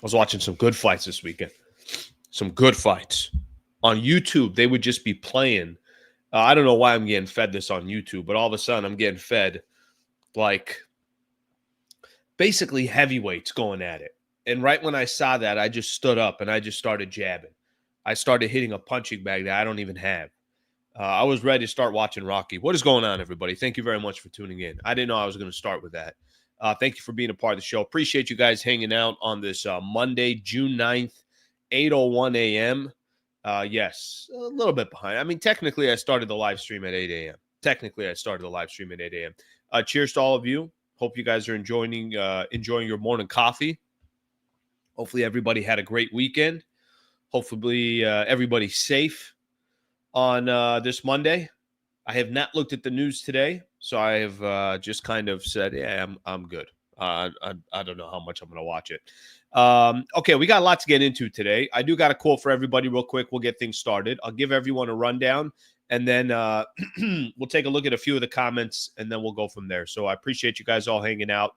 was watching some good fights this weekend. Some good fights. On YouTube, they would just be playing. I don't know why I'm getting fed this on YouTube, but all of a sudden I'm getting fed like basically heavyweights going at it. And right when I saw that, I just stood up and I just started jabbing. I started hitting a punching bag that I don't even have. I was ready to start watching Rocky. What is going on, everybody? Thank you very much for tuning in. I didn't know I was going to start with that. Thank you for being a part of the show. Appreciate you guys hanging out on this Monday, June 9th, 8:01 a.m. Yes, a little bit behind. I mean, technically, I started the live stream at 8 a.m. Cheers to all of you. Hope you guys are enjoying your morning coffee. Hopefully, everybody had a great weekend. Hopefully, everybody's safe on this Monday. I have not looked at the news today, so I have just kind of said, yeah, I'm good. I don't know how much I'm going to watch it. Okay, we got a lot to get into today. I do got a quote for everybody real quick. We'll get things started. I'll give everyone a rundown, and then we'll take a look at a few of the comments, and then we'll go from there. So I appreciate you guys all hanging out.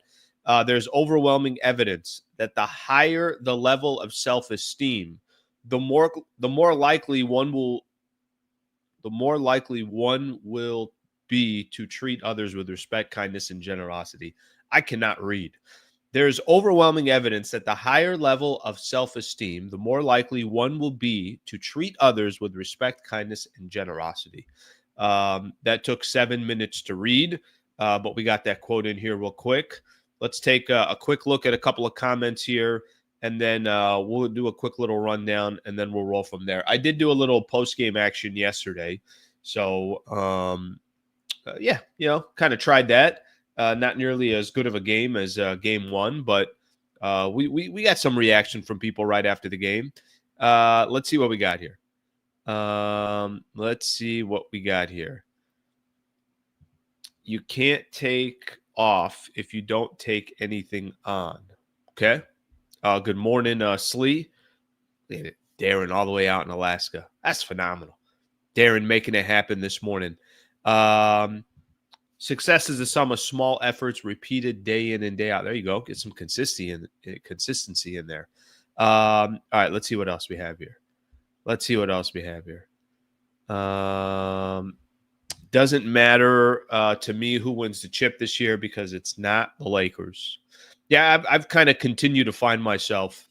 There's overwhelming evidence that the higher the level of self-esteem, the more likely one will be to treat others with respect, kindness, and generosity. I cannot read. There's overwhelming evidence that the higher level of self-esteem, the more likely one will be to treat others with respect, kindness, and generosity. That took 7 minutes to read, but we got that quote in here real quick. Let's take a quick look at a couple of comments here, and then we'll do a quick little rundown, and then we'll roll from there. I did do a little post-game action yesterday, so yeah, kind of tried that. Not nearly as good of a game as game one, but we got some reaction from people right after the game. Let's see what we got here. You can't take off if you don't take anything on. Okay. Good morning, Slee. Darren all the way out in Alaska. That's phenomenal. Darren making it happen this morning. Success is the sum of small efforts repeated day in and day out. There you go. Get some consistency in there. All right, let's see what else we have here. Doesn't matter to me who wins the chip this year because it's not the Lakers. Yeah, I've kind of continued to find myself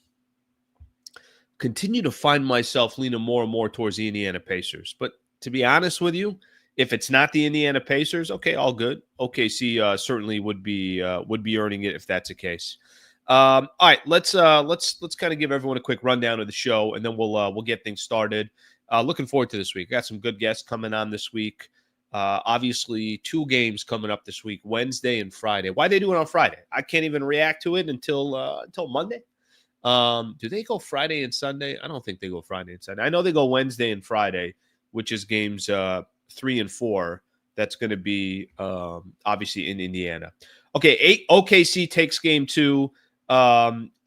leaning more and more towards the Indiana Pacers. But to be honest with you, if it's not the Indiana Pacers, okay, all good. OKC certainly would be earning it if that's the case. All right, let's kind of give everyone a quick rundown of the show, and then we'll get things started. Looking forward to this week. Got some good guests coming on this week. Obviously, 2 games coming up this week, Wednesday and Friday. Why they do it on Friday? I can't even react to it until Monday. Do they go Friday and Sunday? I don't think they go Friday and Sunday. I know they go Wednesday and Friday, which is games 3 and 4. That's going to be obviously in Indiana. Okay, OKC takes game 2.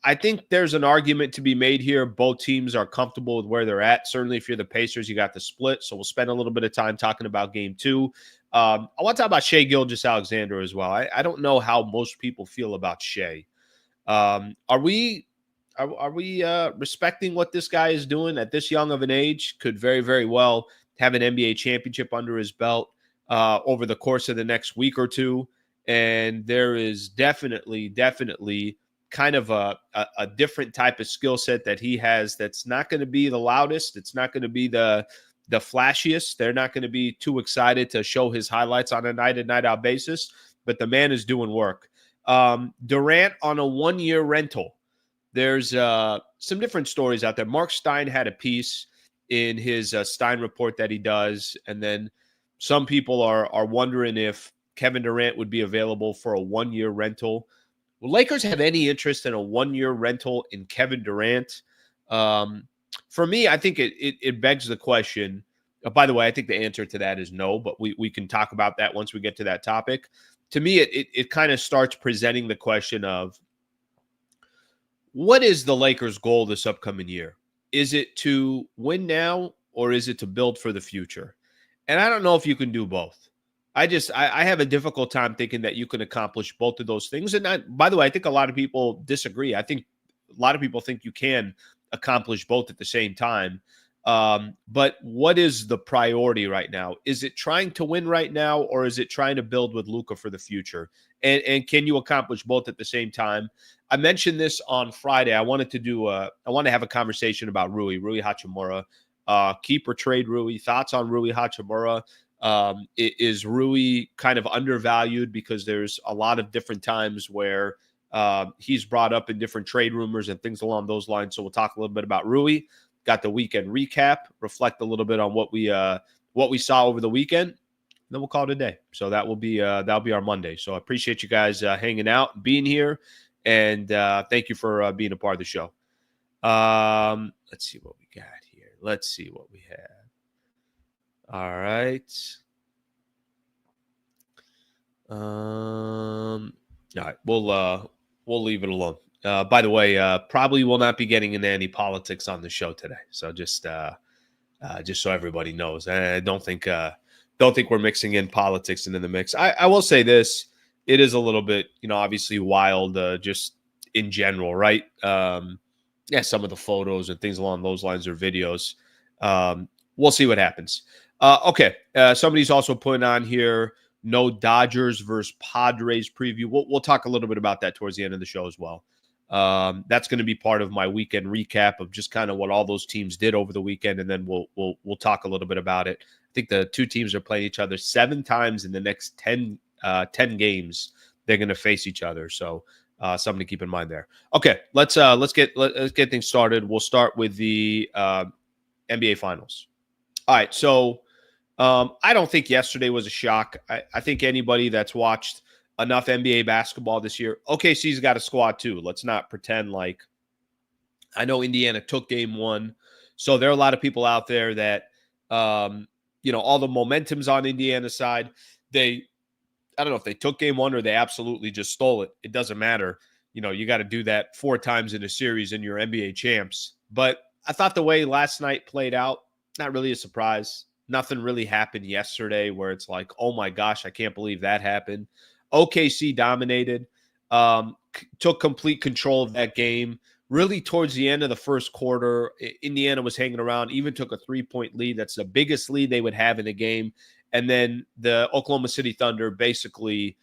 I think there's an argument to be made here. Both teams are comfortable with where they're at. Certainly, if you're the Pacers, you got the split. So we'll spend a little bit of time talking about game 2. I want to talk about Shai Gilgeous-Alexander as well. I don't know how most people feel about Shai. Are we respecting what this guy is doing at this young of an age? Could very, very well have an NBA championship under his belt over the course of the next week or two. And there is definitely kind of a different type of skill set that he has that's not going to be the loudest. It's not going to be the flashiest. They're not going to be too excited to show his highlights on a night-in, night-out basis, but the man is doing work. Durant on a 1-year rental. There's some different stories out there. Mark Stein had a piece in his Stein report that he does, and then some people are wondering if Kevin Durant would be available for a 1-year rental. Will Lakers have any interest in a 1-year rental in Kevin Durant? For me, I think it begs the question. By the way, I think the answer to that is no, but we can talk about that once we get to that topic. To me, it kind of starts presenting the question of, what is the Lakers' goal this upcoming year? Is it to win now, or is it to build for the future? And I don't know if you can do both. I have a difficult time thinking that you can accomplish both of those things. And by the way, I think a lot of people disagree. I think a lot of people think you can accomplish both at the same time. But what is the priority right now? Is it trying to win right now, or is it trying to build with Luka for the future? And can you accomplish both at the same time? I mentioned this on Friday. I want to have a conversation about Rui Hachimura. Keep or trade Rui. Thoughts on Rui Hachimura? Is Rui kind of undervalued because there's a lot of different times where he's brought up in different trade rumors and things along those lines. So we'll talk a little bit about Rui. Got the weekend recap, reflect a little bit on what we saw over the weekend. Then we'll call it a day. So that'll be our Monday. So I appreciate you guys hanging out, being here, and thank you for being a part of the show. Let's see what we got here. Let's see what we have. All right. All right. We'll leave it alone. By the way, probably will not be getting into any politics on the show today. So just so everybody knows, I don't think we're mixing in politics into the mix. I will say this: it is a little bit, obviously wild, just in general, right? Some of the photos and things along those lines or videos. We'll see what happens. Okay. Somebody's also putting on here, no Dodgers versus Padres preview. We'll talk a little bit about that towards the end of the show as well. That's going to be part of my weekend recap of just kind of what all those teams did over the weekend, and then we'll talk a little bit about it. I think the two teams are playing each other 7 times in the next 10 games. They're going to face each other, so something to keep in mind there. Okay, let's get things started. We'll start with the NBA Finals. All right, so I don't think yesterday was a shock. I think anybody that's watched enough NBA basketball this year, OKC's got a squad too. Let's not pretend like, I know Indiana took game 1. So there are a lot of people out there that, all the momentum's on Indiana's side. I don't know if they took game 1 or they absolutely just stole it. It doesn't matter. You got to do that 4 times in a series and you're NBA champs. But I thought the way last night played out, not really a surprise. Nothing really happened yesterday where it's like, oh my gosh, I can't believe that happened. OKC dominated, took complete control of that game. Really towards the end of the first quarter, Indiana was hanging around, even took a 3-point lead. That's the biggest lead they would have in a game. And then the Oklahoma City Thunder basically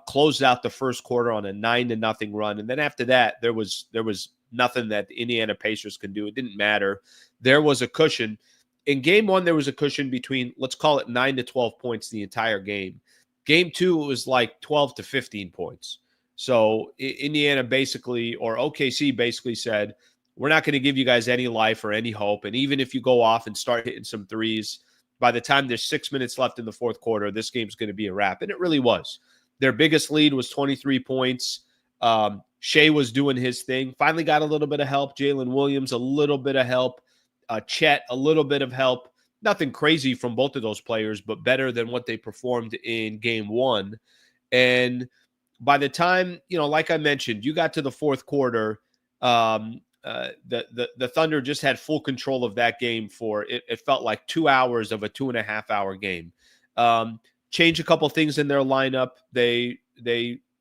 closed out the first quarter on a 9-0 run. And then after that, there was nothing that the Indiana Pacers could do. It didn't matter. There was a cushion. In game 1, there was a cushion between, let's call it 9 to 12 points the entire game. Game 2, it was like 12 to 15 points. So Indiana basically, or OKC basically said, we're not going to give you guys any life or any hope. And even if you go off and start hitting some threes, by the time there's 6 minutes left in the fourth quarter, this game's going to be a wrap. And it really was. Their biggest lead was 23 points. Shai was doing his thing. Finally got a little bit of help. Jalen Williams, a little bit of help. Chet, a little bit of help. Nothing crazy from both of those players, but better than what they performed in game 1. And by the time, like I mentioned, you got to the fourth quarter, the Thunder just had full control of that game for it felt like 2 hours of a 2.5-hour game. Change a couple things in their lineup. They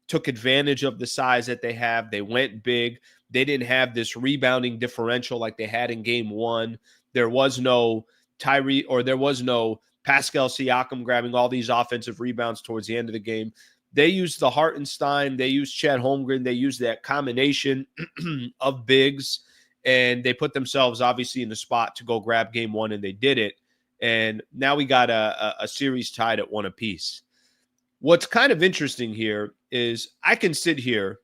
took advantage of the size that they have. They went big. They didn't have this rebounding differential like they had in game 1. There was no there was no Pascal Siakam grabbing all these offensive rebounds towards the end of the game. They used the Hartenstein. They used Chet Holmgren. They used that combination of bigs, and they put themselves obviously in the spot to go grab game 1, and they did it. And now we got a series tied at 1 apiece. What's kind of interesting here is I can sit here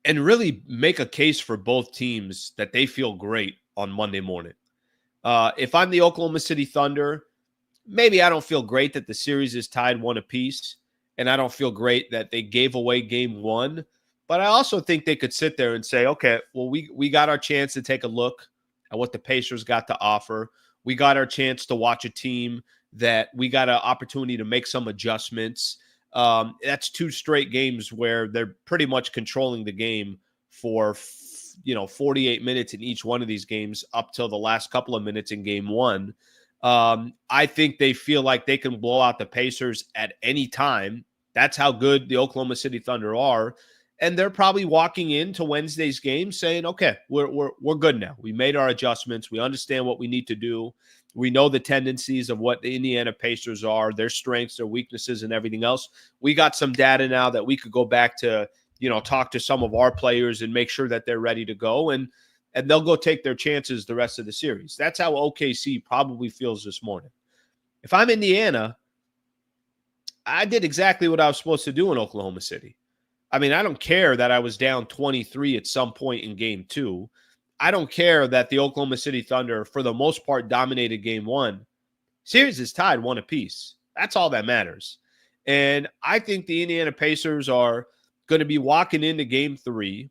and really make a case for both teams that they feel great on Monday morning. If I'm the Oklahoma City Thunder, maybe I don't feel great that the series is tied 1 apiece, and I don't feel great that they gave away game 1. But I also think they could sit there and say, okay, well, we got our chance to take a look at what the Pacers got to offer. We got our chance to watch a team that we got an opportunity to make some adjustments. That's 2 straight games where they're pretty much controlling the game for 48 minutes in each one of these games up till the last couple of minutes in game 1. I think they feel like they can blow out the Pacers at any time. That's how good the Oklahoma City Thunder are. And they're probably walking into Wednesday's game saying, okay, we're good now. We made our adjustments. We understand what we need to do. We know the tendencies of what the Indiana Pacers are, their strengths, their weaknesses, and everything else. We got some data now that we could go back to, talk to some of our players and make sure that they're ready to go. And they'll go take their chances the rest of the series. That's how OKC probably feels this morning. If I'm Indiana, I did exactly what I was supposed to do in Oklahoma City. I mean, I don't care that I was down 23 at some point in game 2. I don't care that the Oklahoma City Thunder, for the most part, dominated game 1. Series is tied 1 apiece. That's all that matters. And I think the Indiana Pacers are going to be walking into game 3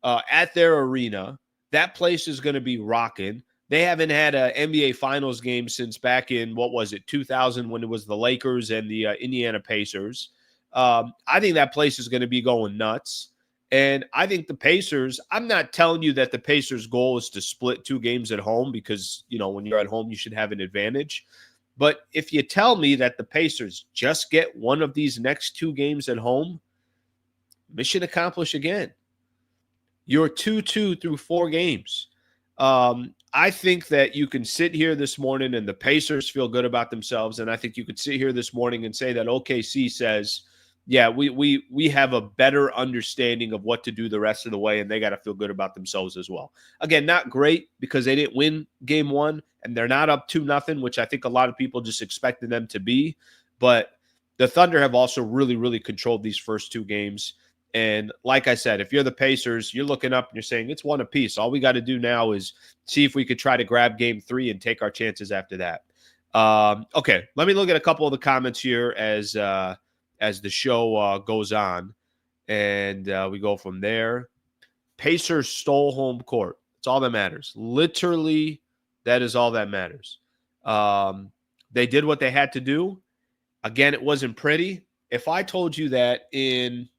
at their arena. That place is going to be rocking. They haven't had an NBA Finals game since back in, 2000, when it was the Lakers and the Indiana Pacers. I think that place is going to be going nuts. And I think the Pacers, I'm not telling you that the Pacers' goal is to split 2 games at home because, when you're at home, you should have an advantage. But if you tell me that the Pacers just get one of these next 2 games at home, mission accomplished again. You're 2-2 through 4 games. I think that you can sit here this morning and the Pacers feel good about themselves. And I think you could sit here this morning and say that OKC says, yeah, we have a better understanding of what to do the rest of the way, and they got to feel good about themselves as well. Again, not great because they didn't win game 1, and they're not up 2-0, which I think a lot of people just expected them to be. But the Thunder have also really, really controlled these first 2 games. And like I said, if you're the Pacers, you're looking up and you're saying it's 1 apiece. All we got to do now is see if we could try to grab game 3 and take our chances after that. Okay, let me look at a couple of the comments here as the show goes on, and we go from there. Pacers stole home court. That's all that matters. Literally, that is all that matters. They did what they had to do. Again, it wasn't pretty. If I told you that in,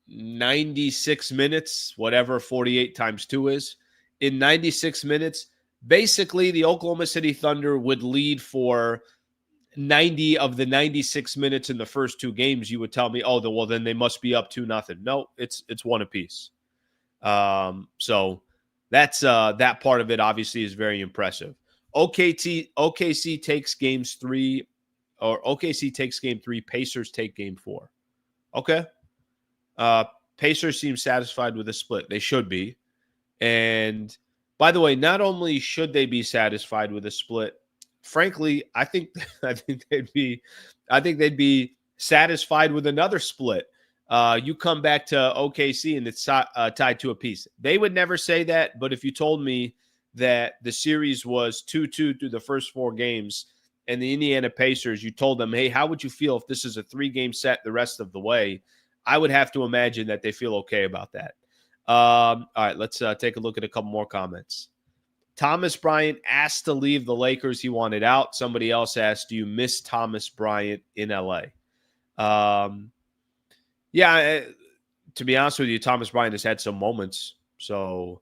96 minutes, whatever 48 times 2 is, in 96 minutes, basically the Oklahoma City Thunder would lead for 90 of the 96 minutes in the first 2 games, you would tell me, well, then they must be up 2-0. No, it's 1 apiece. So that's that part of it obviously is very impressive. OKC takes game 3, Pacers take game 4. Okay. Pacers seem satisfied with the split. They should be. And by the way, not only should they be satisfied with a split, frankly, I think they'd be satisfied with another split. You come back to OKC and it's tied 2 apiece. They would never say that, but if you told me that the series was 2-2 through the first 4 games and the Indiana Pacers, you told them, hey, how would you feel if this is a 3-game set the rest of the way? I would have to imagine that they feel okay about that. All right, let's take a look at a couple more comments. Thomas Bryant asked to leave the Lakers. He wanted out. Somebody else asked, do you miss Thomas Bryant in LA? Yeah, to be honest with you, Thomas Bryant has had some moments. So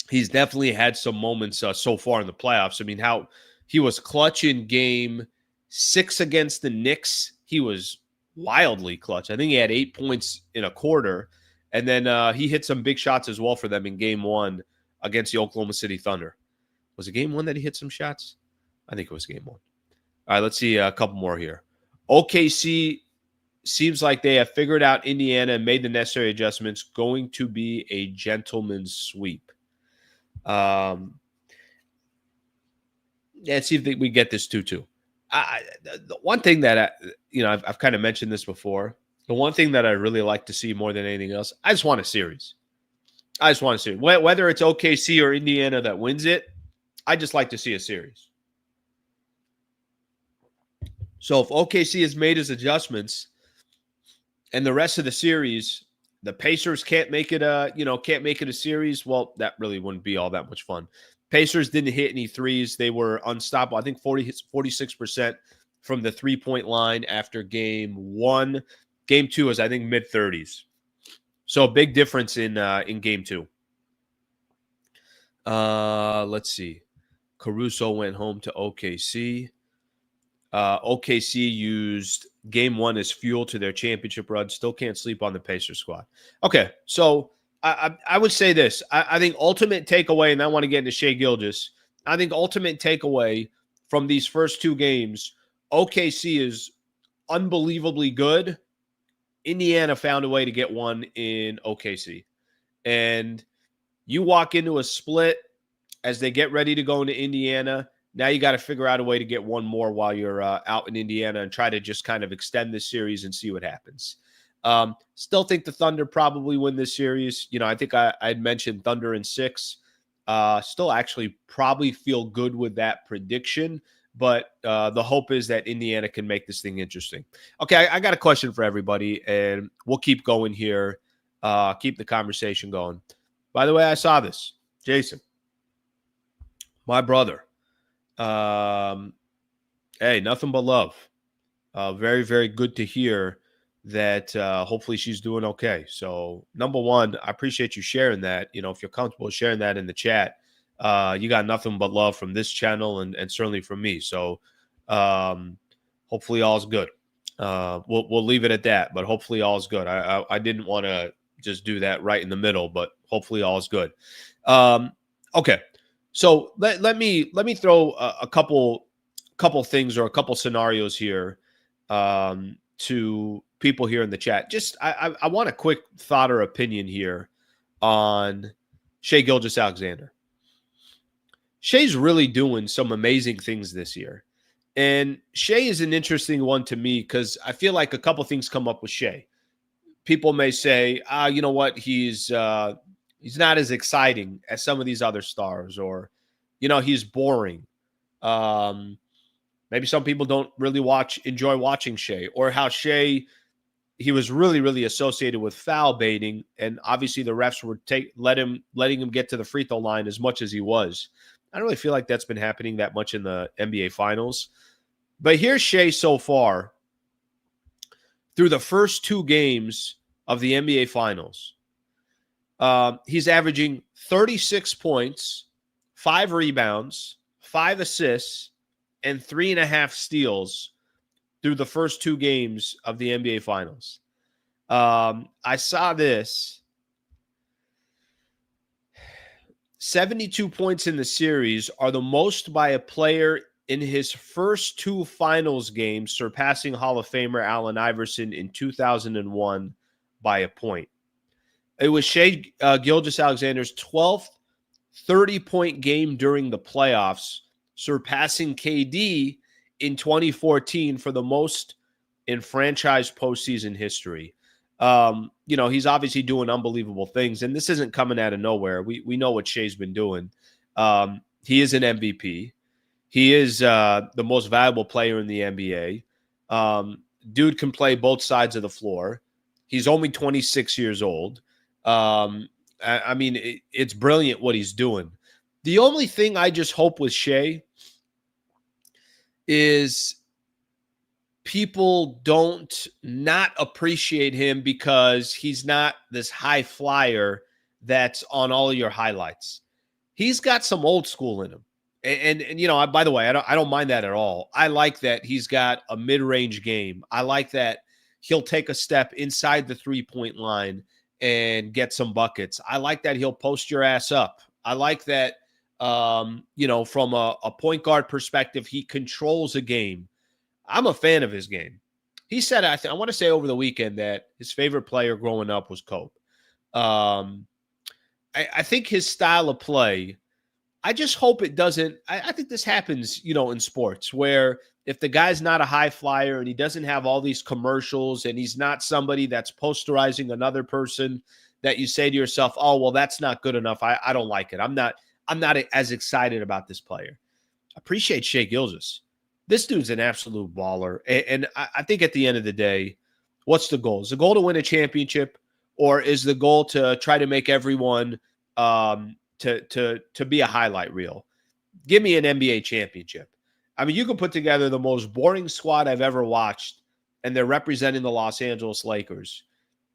he's definitely had some moments so far in the playoffs. I mean, how he was clutch in game 6 against the Knicks. He was wildly clutch. I think he had 8 points in a quarter. And then he hit some big shots as well for them in game 1 against the Oklahoma City Thunder. Was it game 1 that he hit some shots? I think it was game 1. All right, let's see a couple more here. OKC seems like they have figured out Indiana and made the necessary adjustments. Going to be a gentleman's sweep. Yeah, see if we get this 2-2. The one thing that I've kind of mentioned this before. The one thing that I really like to see more than anything else, I just want a series. Whether it's OKC or Indiana that wins it, I just like to see a series. So if OKC has made his adjustments and the rest of the series, the Pacers can't make it a series, well, that really wouldn't be all that much fun. Pacers didn't hit any threes. They were unstoppable. I think 46% from the 3-point line after game 1. Game 2 was, I think, mid-30s. So a big difference in game 2. Let's see. Caruso went home to OKC. OKC used Game 1 is fuel to their championship run. Still can't sleep on the Pacers squad. Okay, so I would say this. I think ultimate takeaway, and I want to get into Shai Gilgeous. I think ultimate takeaway from these first 2 games, OKC is unbelievably good. Indiana found a way to get one in OKC. And you walk into a split as they get ready to go into Indiana. Now you got to figure out a way to get one more while you're out in Indiana and try to just kind of extend this series and see what happens. Still think the Thunder probably win this series. I think I'd mentioned Thunder in 6. Still actually probably feel good with that prediction, but the hope is that Indiana can make this thing interesting. Okay, I got a question for everybody, and we'll keep going here. Keep the conversation going. By the way, I saw this. Jason, my brother. Hey, nothing but love. Very, very good to hear that hopefully she's doing okay. So, number one, I appreciate you sharing that. If you're comfortable sharing that in the chat, you got nothing but love from this channel and certainly from me. So, hopefully all's good. We'll leave it at that, but hopefully all's good. I didn't want to just do that right in the middle, but hopefully all's good. Okay. So let me throw a couple things or a couple scenarios here to people here in the chat. Just I want a quick thought or opinion here on Shai Gilgeous-Alexander. Shai's really doing some amazing things this year. And Shai is an interesting one to me because I feel like a couple things come up with Shai. People may say, you know what, he's not as exciting as some of these other stars, or, he's boring. Maybe some people don't really enjoy watching Shai, or how Shai, he was really, really associated with foul baiting. And obviously the refs were letting him get to the free throw line as much as he was. I don't really feel like that's been happening that much in the NBA Finals. But here's Shai so far through the first 2 games of the NBA Finals. He's averaging 36 points, 5 rebounds, 5 assists, and 3.5 steals through the first 2 games of the NBA Finals. I saw this. 72 points in the series are the most by a player in his first 2 finals games, surpassing Hall of Famer Allen Iverson in 2001 by a point. It was Shai Gilgeous-Alexander's 12th 30-point game during the playoffs, surpassing KD in 2014 for the most in franchise postseason history. He's obviously doing unbelievable things, and this isn't coming out of nowhere. We know what Shai's been doing. He is an MVP. He is the most valuable player in the NBA. Dude can play both sides of the floor. He's only 26 years old. It's brilliant what he's doing. The only thing I just hope with Shai is people don't not appreciate him because he's not this high flyer that's on all of your highlights. He's got some old school in him. And by the way, I don't mind that at all. I like that he's got a mid-range game. I like that he'll take a step inside the 3-point line and get some buckets. I like that he'll post your ass up. I like that, from a point guard perspective, he controls a game. I'm a fan of his game. He said, I want to say over the weekend that his favorite player growing up was Kobe. I think his style of play, I just hope it doesn't. I think this happens, in sports where if the guy's not a high flyer and he doesn't have all these commercials and he's not somebody that's posterizing another person, that you say to yourself, oh, well, that's not good enough. I don't like it. I'm not as excited about this player. Appreciate Shai Gilgeous. This dude's an absolute baller. And I think at the end of the day, what's the goal? Is the goal to win a championship, or is the goal to try to make everyone to be a highlight reel? Give me an NBA championship. I mean, you can put together the most boring squad I've ever watched, and they're representing the Los Angeles Lakers.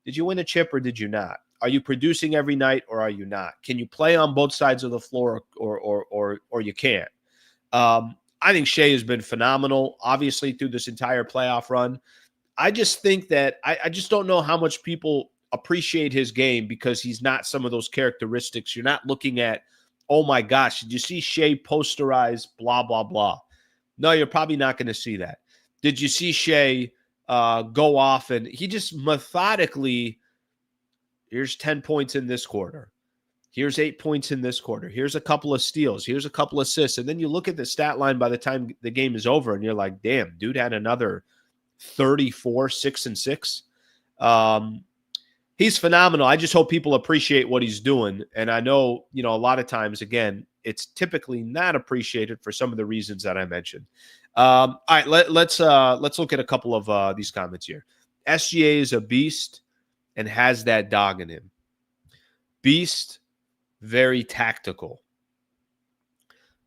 Did you win a chip or did you not? Are you producing every night or are you not? Can you play on both sides of the floor or you can't? I think Shai has been phenomenal, obviously, through this entire playoff run. I just think that I just don't know how much people appreciate his game because he's not some of those characteristics. You're not looking at, oh my gosh, did you see Shai posterize blah, blah, blah? No, you're probably not going to see that. Did you see Shai go off and he just methodically, here's 10 points in this quarter. Here's 8 points in this quarter. Here's a couple of steals. Here's a couple of assists. And then you look at the stat line by the time the game is over and you're like, damn, dude had another 34, 6 and 6. He's phenomenal. I just hope people appreciate what he's doing. And I know, a lot of times, again, it's typically not appreciated for some of the reasons that I mentioned. All right, let's look at a couple of these comments here. SGA is a beast and has that dog in him. Beast, very tactical.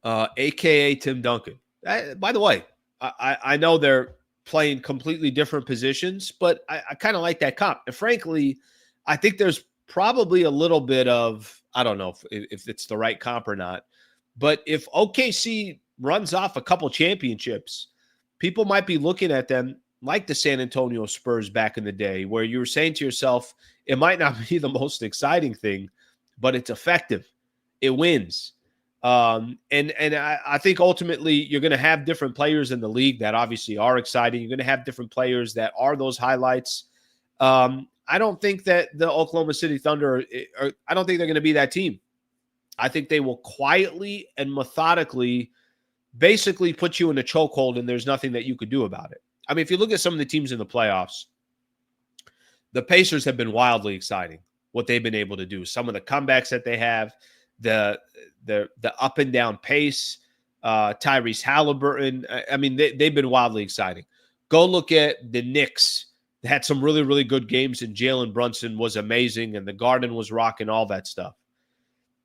AKA Tim Duncan. By the way, I know they're playing completely different positions, but I kind of like that comp. And frankly, I think there's probably a little bit of, I don't know if it's the right comp or not, but if OKC runs off a couple championships, people might be looking at them like the San Antonio Spurs back in the day, where you were saying to yourself, it might not be the most exciting thing, but it's effective. It wins. And I think ultimately you're going to have different players in the league that obviously are exciting. You're going to have different players that are those highlights. I don't think that the Oklahoma City Thunder, I don't think they're going to be that team. I think they will quietly and methodically basically put you in a chokehold and there's nothing that you could do about it. I mean, if you look at some of the teams in the playoffs, the Pacers have been wildly exciting, what they've been able to do. Some of the comebacks that they have, the up and down pace, Tyrese Halliburton. I mean, they've been wildly exciting. Go look at the Knicks. They had some really, really good games, and Jalen Brunson was amazing, and the Garden was rocking, all that stuff.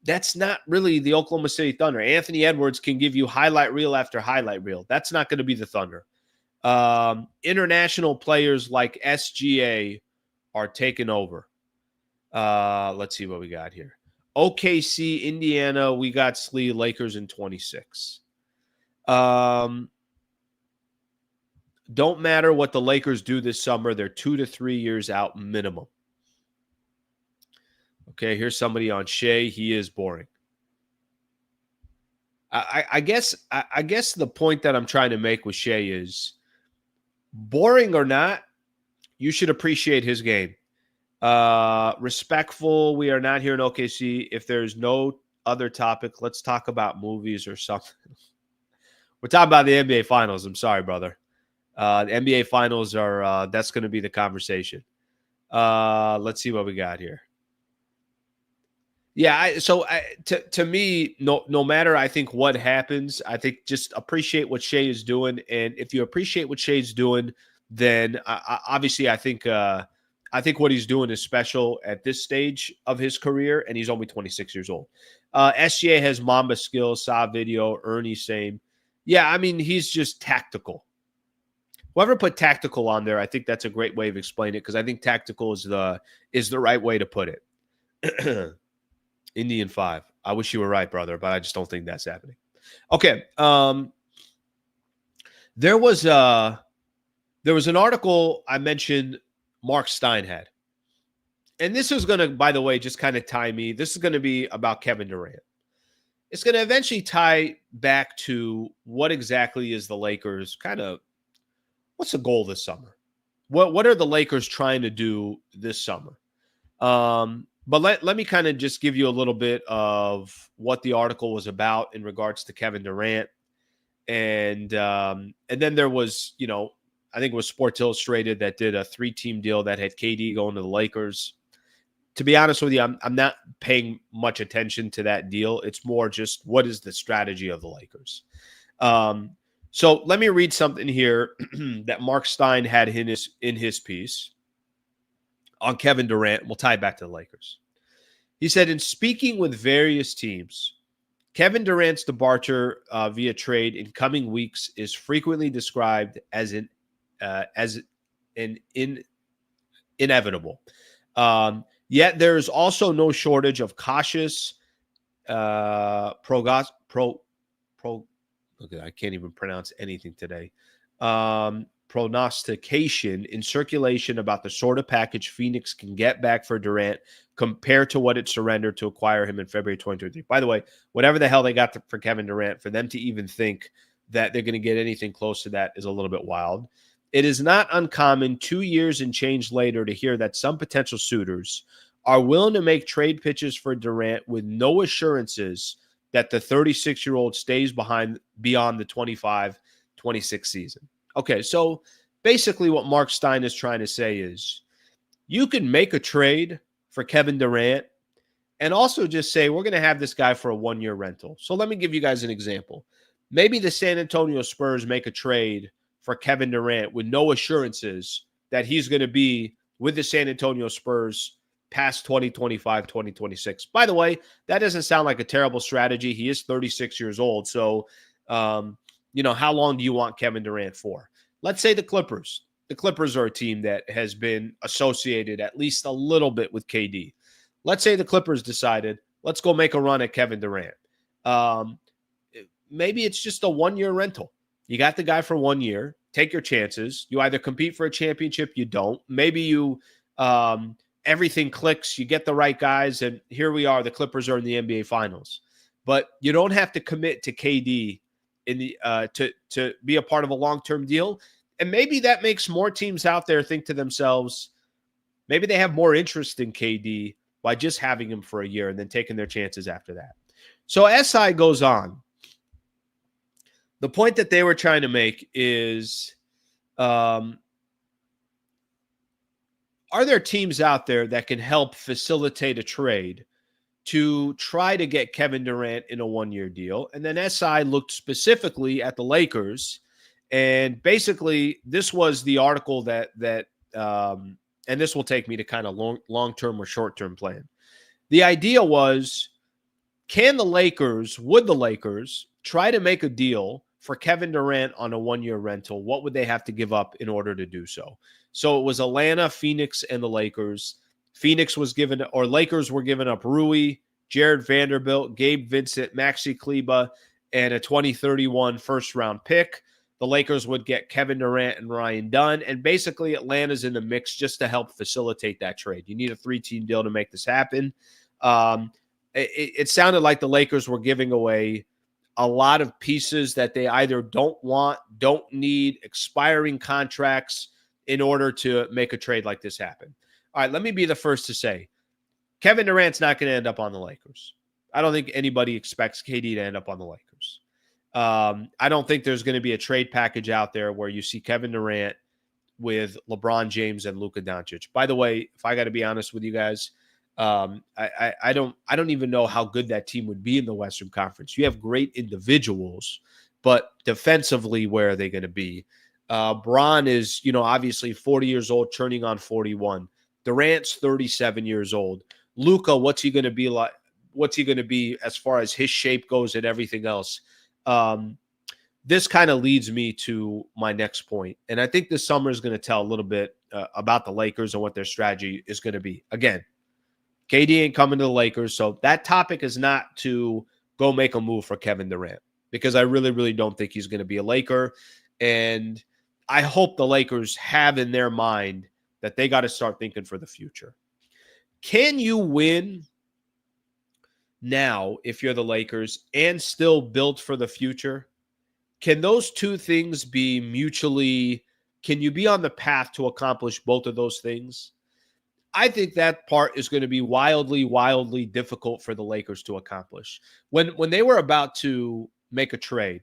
That's not really the Oklahoma City Thunder. Anthony Edwards can give you highlight reel after highlight reel. That's not going to be the Thunder. International players like SGA are taking over. Let's see what we got here. OKC, Indiana, we got Slee, Lakers in 26. Don't matter what the Lakers do this summer. They're 2 to 3 years out minimum. Okay, here's somebody on Shai. He is boring. I guess the point that I'm trying to make with Shai is, boring or not, you should appreciate his game. Respectful. We are not here in OKC. If there's no other topic, let's talk about movies or something. We're talking about the NBA Finals. I'm sorry, brother. The NBA Finals are that's going to be the conversation. Let's see what we got here. Yeah, to me, no matter, I think, what happens, I think just appreciate what Shai is doing. And if you appreciate what Shai's doing, then obviously I think what he's doing is special at this stage of his career, and he's only 26 years old. SGA has Mamba skills, saw video, Ernie same. Yeah, I mean, he's just tactical. Whoever put tactical on there, I think that's a great way of explaining it, because I think tactical is the right way to put it. Indian 5. I wish you were right, brother, but I just don't think that's happening. Okay. There was an article I mentioned Mark Stein had. And this is going to, by the way, just kind of tie me. This is going to be about Kevin Durant. It's going to eventually tie back to what exactly is the Lakers what's the goal this summer? What are the Lakers trying to do this summer? But let me kind of just give you a little bit of what the article was about in regards to Kevin Durant. And then there was, I think it was Sports Illustrated that did a 3-team deal that had KD going to the Lakers. To be honest with you, I'm not paying much attention to that deal. It's more just, what is the strategy of the Lakers? So let me read something here that Mark Stein had in his piece on Kevin Durant. We'll tie it back to the Lakers. He said, in speaking with various teams, Kevin Durant's departure via trade in coming weeks is frequently described as inevitable. Yet there is also no shortage of cautious I can't even pronounce anything today. prognostication in circulation about the sort of package Phoenix can get back for Durant compared to what it surrendered to acquire him in February 2023. By the way, whatever the hell they got for Kevin Durant, for them to even think that they're going to get anything close to that is a little bit wild. It is not uncommon 2 years and change later to hear that some potential suitors are willing to make trade pitches for Durant with no assurances that the 36-year-old stays beyond the 25-26 season. Okay, so basically what Mark Stein is trying to say is you can make a trade for Kevin Durant and also just say we're going to have this guy for a one-year rental. So let me give you guys an example. Maybe the San Antonio Spurs make a trade for Kevin Durant with no assurances that he's going to be with the San Antonio Spurs past 2025, 2026. By the way, that doesn't sound like a terrible strategy. He is 36 years old. So, how long do you want Kevin Durant for? Let's say the Clippers. The Clippers are a team that has been associated at least a little bit with KD. Let's say the Clippers decided, let's go make a run at Kevin Durant. Maybe it's just a one-year rental. You got the guy for 1 year. Take your chances. You either compete for a championship, you don't. Maybe you everything clicks, you get the right guys, and here we are. The Clippers are in the NBA Finals. But you don't have to commit to KD in the to be a part of a long-term deal. And maybe that makes more teams out there think to themselves, maybe they have more interest in KD by just having him for a year and then taking their chances after that. So SI goes on. The point that they were trying to make is, are there teams out there that can help facilitate a trade to try to get Kevin Durant in a one-year deal? And then SI looked specifically at the Lakers, and basically this was the article that and this will take me to kind of long-term or short-term plan. The idea was, would the Lakers try to make a deal for Kevin Durant on a one-year rental? What would they have to give up in order to do so? So it was Atlanta, Phoenix, and the Lakers. Lakers were giving up Rui, Jared Vanderbilt, Gabe Vincent, Maxi Kleba, and a 2031 first-round pick. The Lakers would get Kevin Durant and Ryan Dunn, and basically Atlanta's in the mix just to help facilitate that trade. You need a 3-team deal to make this happen. It sounded like the Lakers were giving away a lot of pieces that they either don't want, don't need, expiring contracts in order to make a trade like this happen. All right, let me be the first to say, Kevin Durant's not going to end up on the Lakers. I don't think anybody expects KD to end up on the Lakers. I don't think there's going to be a trade package out there where you see Kevin Durant with LeBron James and Luka Doncic. By the way, if I got to be honest with you guys, I don't even know how good that team would be in the Western Conference. You have great individuals, but defensively, where are they going to be? Bron is, obviously 40 years old, turning on 41. Durant's 37 years old. Luka, what's he going to be like? What's he going to be as far as his shape goes and everything else? This kind of leads me to my next point. And I think this summer is going to tell a little bit about the Lakers and what their strategy is going to be. Again, KD ain't coming to the Lakers, so that topic is not to go make a move for Kevin Durant, because I really, really don't think he's going to be a Laker. And I hope the Lakers have in their mind that they got to start thinking for the future. Can you win now if you're the Lakers and still build for the future? Can those two things be can you be on the path to accomplish both of those things? I think that part is going to be wildly, wildly difficult for the Lakers to accomplish. When they were about to make a trade,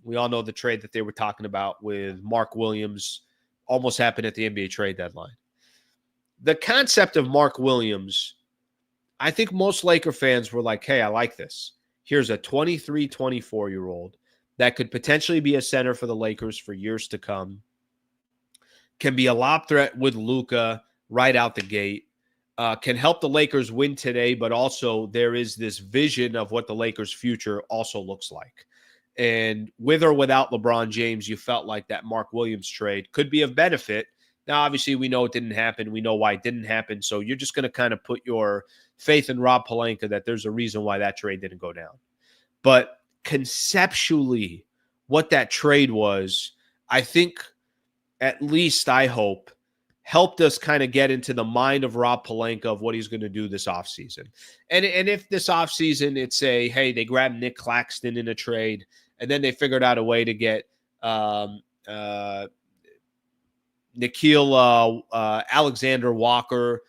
we all know the trade that they were talking about with Mark Williams almost happened at the NBA trade deadline. The concept of Mark Williams, I think most Laker fans were like, hey, I like this. Here's a 23, 24-year-old that could potentially be a center for the Lakers for years to come, can be a lob threat with Luka right out the gate, can help the Lakers win today, but also there is this vision of what the Lakers' future also looks like. And with or without LeBron James, you felt like that Mark Williams trade could be of benefit. Now, obviously, we know it didn't happen. We know why it didn't happen. So you're just going to kind of put your faith in Rob Pelinka that there's a reason why that trade didn't go down. But conceptually, what that trade was, I think at least I hope, helped us kind of get into the mind of Rob Pelinka of what he's going to do this offseason. And if this offseason it's hey, they grabbed Nick Claxton in a trade, and then they figured out a way to get Nikhil Alexander Walker.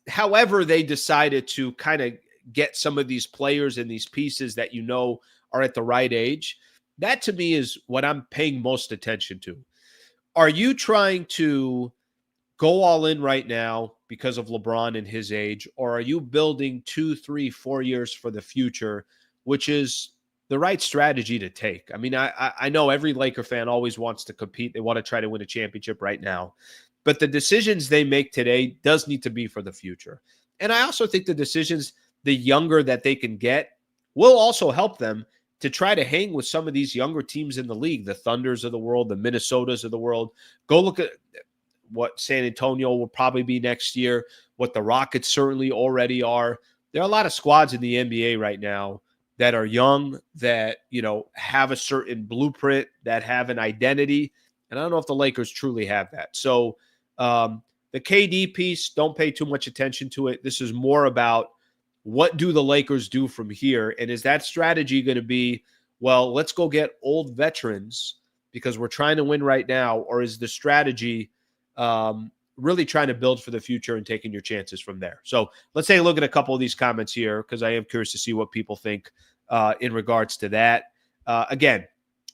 However, they decided to kind of get some of these players and these pieces that are at the right age. That to me is what I'm paying most attention to. Are you trying to go all in right now because of LeBron and his age, or are you building 2, 3, 4 years for the future, which is the right strategy to take? I mean, I know every Laker fan always wants to compete. They want to try to win a championship right now. But the decisions they make today does need to be for the future. And I also think the decisions, the younger that they can get, will also help them to try to hang with some of these younger teams in the league, the Thunders of the world, the Minnesotas of the world. Go look at what San Antonio will probably be next year, what the Rockets certainly already are. There are a lot of squads in the NBA right now that are young, that, have a certain blueprint, that have an identity. And I don't know if the Lakers truly have that. So the KD piece, don't pay too much attention to it. This is more about, what do the Lakers do from here? And is that strategy going to be, well, let's go get old veterans because we're trying to win right now? Or is the strategy really trying to build for the future and taking your chances from there? So let's take a look at a couple of these comments here, because I am curious to see what people think in regards to that. Again,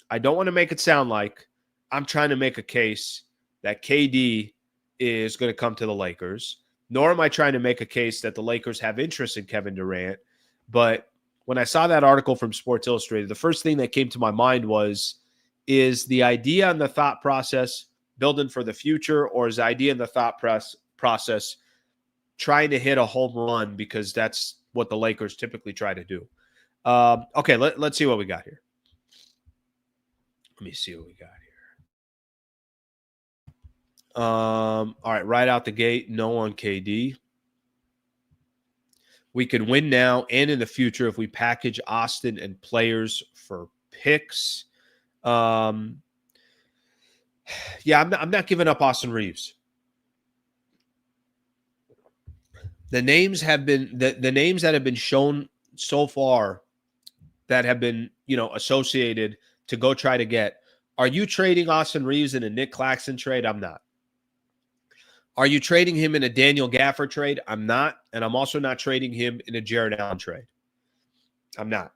I don't want to make it sound like I'm trying to make a case that KD is going to come to the Lakers, nor am I trying to make a case that the Lakers have interest in Kevin Durant. But when I saw that article from Sports Illustrated, the first thing that came to my mind is the idea and the thought process building for the future, or is the idea and the thought process trying to hit a home run because that's what the Lakers typically try to do? Okay, let's see what we got here. Let me see what we got here. All right, right out the gate, no on KD. We can win now and in the future if we package Austin and players for picks. Yeah, I'm not giving up Austin Reeves. The names have been the names that have been shown so far that have been, associated to go try to get. Are you trading Austin Reeves in a Nick Claxton trade? I'm not. Are you trading him in a Daniel Gafford trade? I'm not. And I'm also not trading him in a Jared Allen trade. I'm not.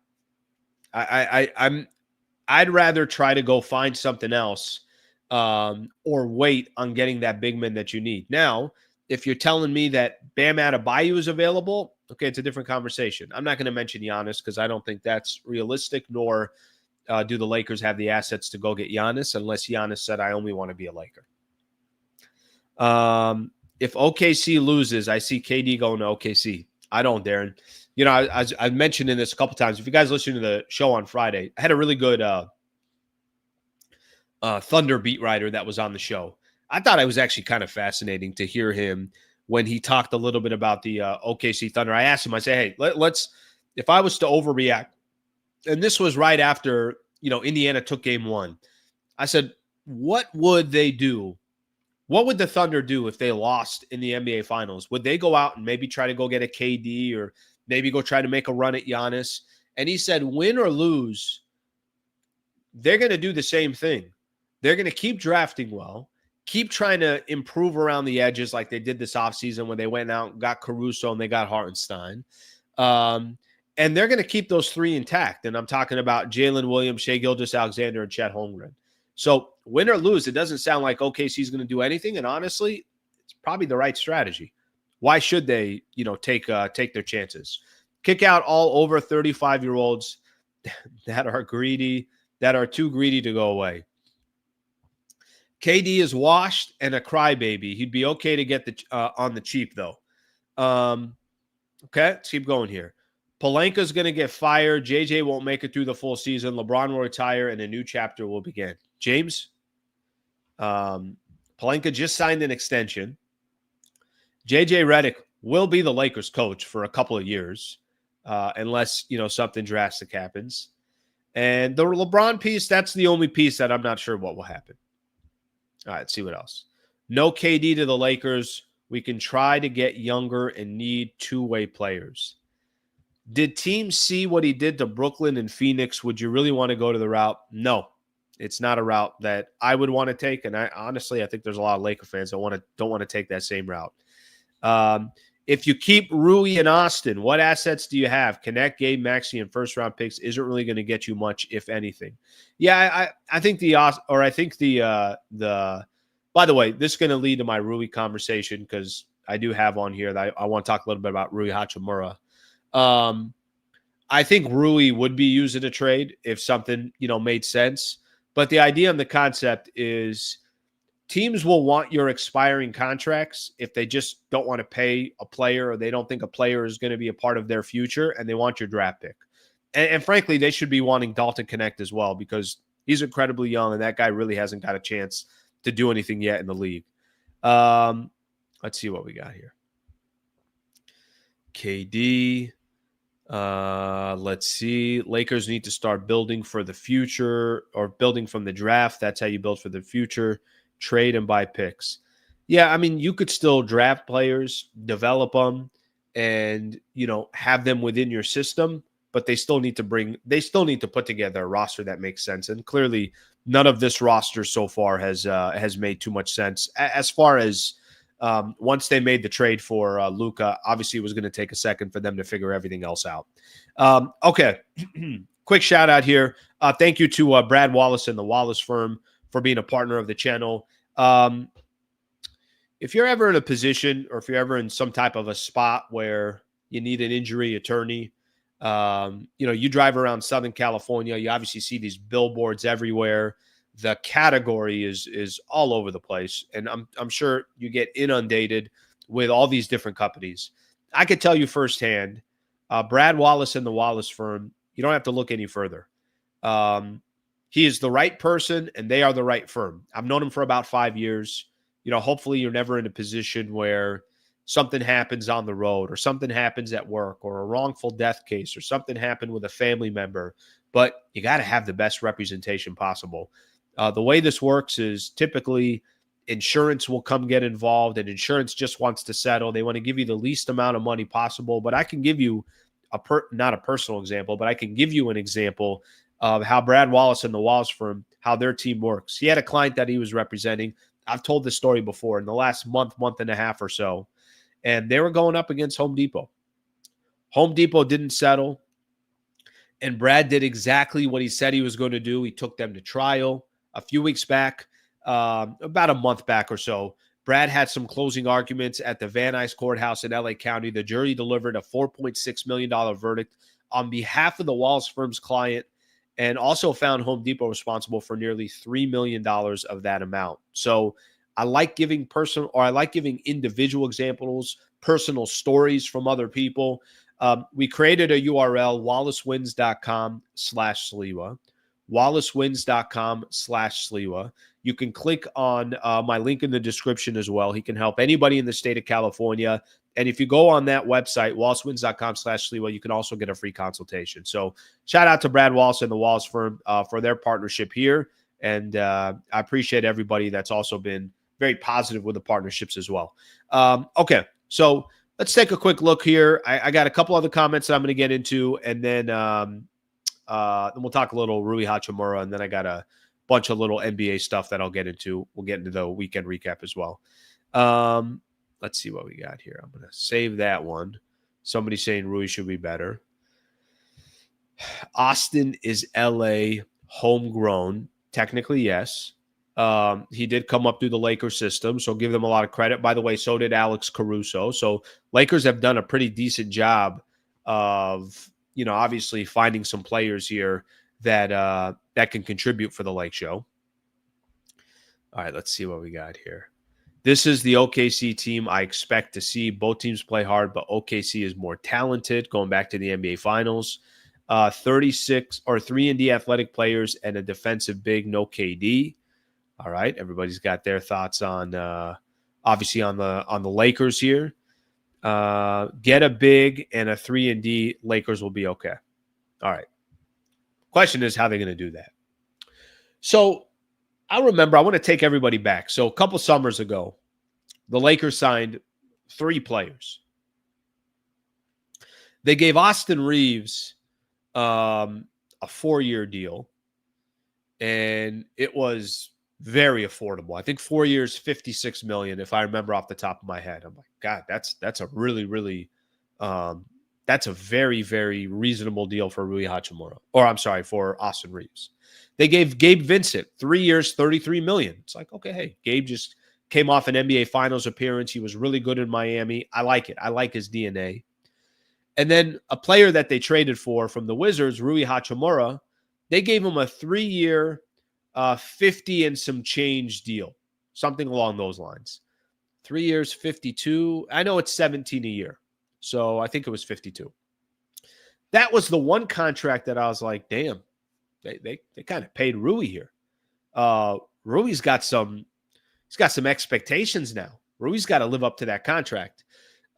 I'd rather try to go find something else or wait on getting that big man that you need. Now, if you're telling me that Bam Adebayo is available, okay, it's a different conversation. I'm not going to mention Giannis because I don't think that's realistic, nor do the Lakers have the assets to go get Giannis, unless Giannis said, I only want to be a Laker. If OKC loses, I see KD going to OKC. I don't, Darren. I mentioned in this a couple times. If you guys listen to the show on Friday, I had a really good Thunder beat writer that was on the show. I thought it was actually kind of fascinating to hear him when he talked a little bit about the OKC Thunder. I asked him, I said, hey, let's, if I was to overreact, and this was right after, Indiana took game 1. I said, what would they do? What would the Thunder do if they lost in the NBA Finals? Would they go out and maybe try to go get a KD, or maybe go try to make a run at Giannis? And he said, win or lose, they're going to do the same thing. They're going to keep drafting well, keep trying to improve around the edges like they did this offseason when they went out and got Caruso and they got Hartenstein. And they're going to keep those 3 intact. And I'm talking about Jalen Williams, Shai Gilgeous-Alexander, and Chet Holmgren. So win or lose, it doesn't sound like OKC is going to do anything. And honestly, it's probably the right strategy. Why should they, take their chances? Kick out all over 35-year-olds that are greedy, that are too greedy to go away. KD is washed and a crybaby. He'd be okay to get on the cheap, though. Okay, let's keep going here. Pelinka's going to get fired. JJ won't make it through the full season. LeBron will retire, and a new chapter will begin. James, Pelinka just signed an extension. JJ Redick will be the Lakers coach for a couple of years, unless, something drastic happens. And the LeBron piece, that's the only piece that I'm not sure what will happen. All right, let's see what else. No KD to the Lakers. We can try to get younger and need two-way players. Did teams see what he did to Brooklyn and Phoenix? Would you really want to go to the route? No, it's not a route that I would want to take. And I think there's a lot of Laker fans that don't want to take that same route. If you keep Rui and Austin, what assets do you have? Connect, Gabe, Maxey, and first-round picks isn't really going to get you much, if anything. Yeah, I think by the way, this is going to lead to my Rui conversation because I do have on here that I want to talk a little bit about Rui Hachimura. I think Rui would be used in a trade if something, made sense. But the idea and the concept is teams will want your expiring contracts if they just don't want to pay a player or they don't think a player is going to be a part of their future and they want your draft pick. And frankly, they should be wanting Dalton Connect as well because he's incredibly young and that guy really hasn't got a chance to do anything yet in the league. Let's see what we got here. KD. Let's see. Lakers need to start building for the future or building from the draft. That's how you build for the future. Trade and buy picks. Yeah, I mean, you could still draft players, develop them, and, have them within your system, but they still need to put together a roster that makes sense. And clearly, none of this roster so far has made too much sense. As far as once they made the trade for Luka, obviously it was going to take a second for them to figure everything else out. Okay, quick shout out here. Thank you to Brad Wallace and the Wallace firm for being a partner of the channel. If you're ever in a position or if you're ever in some type of a spot where you need an injury attorney, you drive around Southern California, you obviously see these billboards everywhere. The category is all over the place. And I'm sure you get inundated with all these different companies. I could tell you firsthand, Brad Wallace and the Wallace firm, you don't have to look any further. He is the right person and they are the right firm. I've known him for about 5 years. Hopefully you're never in a position where something happens on the road or something happens at work or a wrongful death case or something happened with a family member, but you got to have the best representation possible. The way this works is typically insurance will come get involved and insurance just wants to settle. They want to give you the least amount of money possible, but I can give you not a personal example, but I can give you an example of how Brad Wallace and the Wallace firm, how their team works. He had a client that he was representing. I've told this story before in the last month and a half or so, and they were going up against Home Depot. Home Depot didn't settle, and Brad did exactly what he said he was going to do. He took them to trial. A few weeks back, about a month back or so, Brad had some closing arguments at the Van Nuys Courthouse in LA County. The jury delivered a $4.6 million verdict on behalf of the Wallace firm's client and also found Home Depot responsible for nearly $3 million of that amount. So I like giving individual examples, personal stories from other people. We created a URL, wallacewins.com/Sliwa. wallacewins.com/Sliwa. You can click on my link in the description as well. He can help anybody in the state of California. And if you go on that website, wallacewins.com/Sliwa, you can also get a free consultation. So shout out to Brad Wallace and the Wallace firm for their partnership here. And I appreciate everybody that's also been very positive with the partnerships as well. Okay, so let's take a quick look here. I got a couple other comments that I'm going to get into, and then we'll talk a little Rui Hachimura, and then I got a bunch of little NBA stuff that I'll get into. We'll get into the weekend recap as well. Let's see what we got here. I'm going to save that one. Somebody saying Rui should be better. Austin is LA homegrown. Technically, yes. He did come up through the Lakers system, so give them a lot of credit. By the way, so did Alex Caruso. So Lakers have done a pretty decent job of, obviously finding some players here that can contribute for the Lake Show. All right, let's see what we got here. This is the OKC team I expect to see. Both teams play hard, but OKC is more talented. Going back to the NBA Finals, 36 or 3 and D athletic players and a defensive big, no KD. All right, everybody's got their thoughts on obviously on the Lakers here. Get a big and a 3 and D, Lakers will be okay. All right. Question is how they're going to do that. So I remember, I want to take everybody back. So a couple summers ago, the Lakers signed 3 players. They gave Austin Reeves a 4-year deal, and it was very affordable. I think 4 years, $56 million, if I remember off the top of my head. I'm like, God, that's a really, really that's a very, very reasonable deal for Rui Hachimura. Or I'm sorry, for Austin Reeves. They gave Gabe Vincent 3 years, $33 million. It's like, okay, hey, Gabe just came off an NBA Finals appearance. He was really good in Miami. I like it. I like his DNA. And then a player that they traded for from the Wizards, Rui Hachimura, they gave him a 3-year, 50 and some change deal, something along those lines. 3 years, 52. I know it's 17 a year, so I think it was 52. That was the one contract that I was like, damn, they kind of paid Rui here. Rui's got some expectations now. Rui's got to live up to that contract.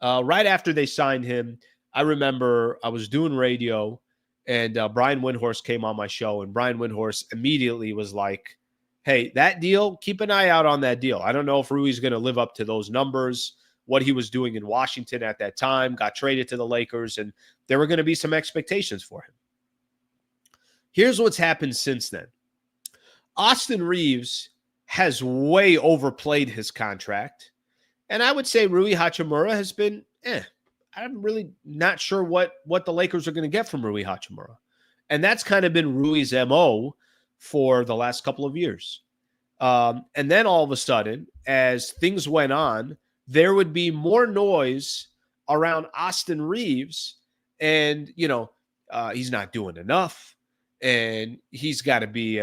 Right after they signed him, I remember I was doing radio, and Brian Windhorst came on my show, and Brian Windhorst immediately was like, hey, that deal, keep an eye out on that deal. I don't know if Rui's going to live up to those numbers, what he was doing in Washington at that time, got traded to the Lakers, and there were going to be some expectations for him. Here's what's happened since then. Austin Reeves has way overplayed his contract, and I would say Rui Hachimura has been, I'm really not sure what the Lakers are going to get from Rui Hachimura. And that's kind of been Rui's MO for the last couple of years. And then all of a sudden, as things went on, there would be more noise around Austin Reeves, and, he's not doing enough, and he's got to be,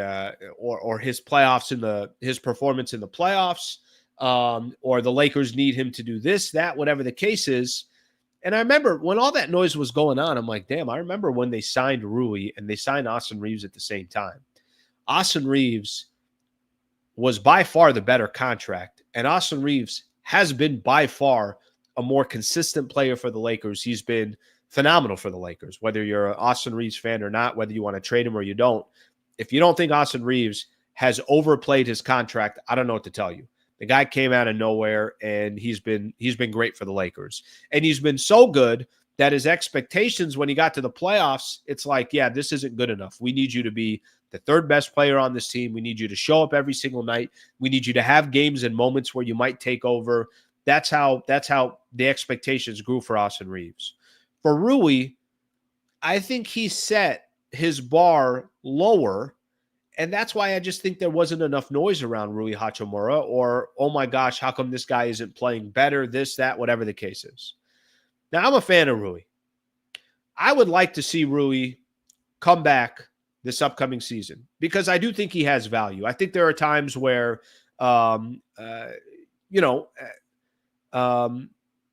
or his playoffs his performance in the playoffs, or the Lakers need him to do this, that, whatever the case is. And I remember when all that noise was going on, I'm like, damn, I remember when they signed Rui and they signed Austin Reeves at the same time. Austin Reeves was by far the better contract, and Austin Reeves has been by far a more consistent player for the Lakers. He's been phenomenal for the Lakers, whether you're an Austin Reeves fan or not, whether you want to trade him or you don't. If you don't think Austin Reeves has overplayed his contract, I don't know what to tell you. The guy came out of nowhere, and he's been great for the Lakers. And he's been so good that his expectations when he got to the playoffs, it's like, yeah, this isn't good enough. We need you to be the third best player on this team. We need you to show up every single night. We need you to have games and moments where you might take over. That's how the expectations grew for Austin Reeves. For Rui, I think he set his bar lower, and that's why I just think there wasn't enough noise around Rui Hachimura, or, oh my gosh, how come this guy isn't playing better, this, that, whatever the case is. Now, I'm a fan of Rui. I would like to see Rui come back this upcoming season because I do think he has value. I think there are times where,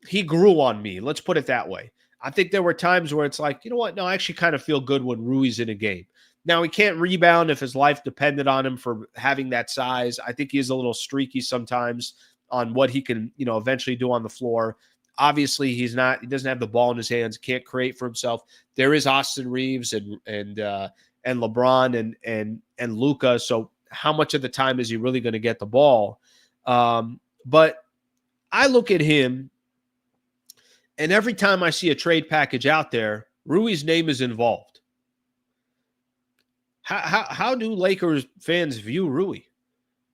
he grew on me. Let's put it that way. I think there were times where it's like, you know what? No, I actually kind of feel good when Rui's in a game. Now, he can't rebound if his life depended on him for having that size. I think he's a little streaky sometimes on what he can, eventually do on the floor. Obviously, he doesn't have the ball in his hands, can't create for himself. There is Austin Reeves and LeBron and Luka. So how much of the time is he really going to get the ball? But I look at him, and every time I see a trade package out there, Rui's name is involved. How do Lakers fans view Rui?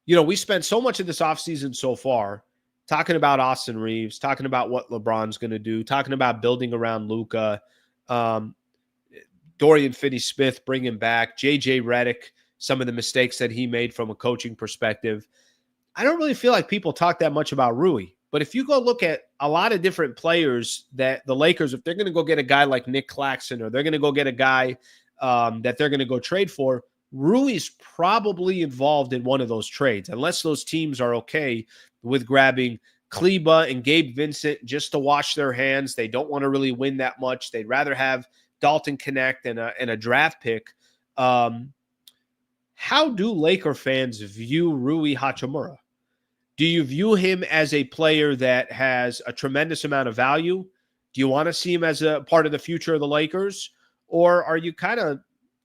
We spent so much of this offseason so far talking about Austin Reeves, talking about what LeBron's going to do, talking about building around Luka, Dorian Finney-Smith, bring him back, JJ Redick, some of the mistakes that he made from a coaching perspective. I don't really feel like people talk that much about Rui. But if you go look at a lot of different players that the Lakers, if they're going to go get a guy like Nick Claxton, or they're going to go get a guy that they're going to go trade for, Rui's probably involved in one of those trades, unless those teams are okay with grabbing Kleba and Gabe Vincent just to wash their hands. They don't want to really win that much. They'd rather have Dalton Connect and a draft pick. How do Laker fans view Rui Hachimura? Do you view him as a player that has a tremendous amount of value? Do you want to see him as a part of the future of the Lakers? Or are you kind of,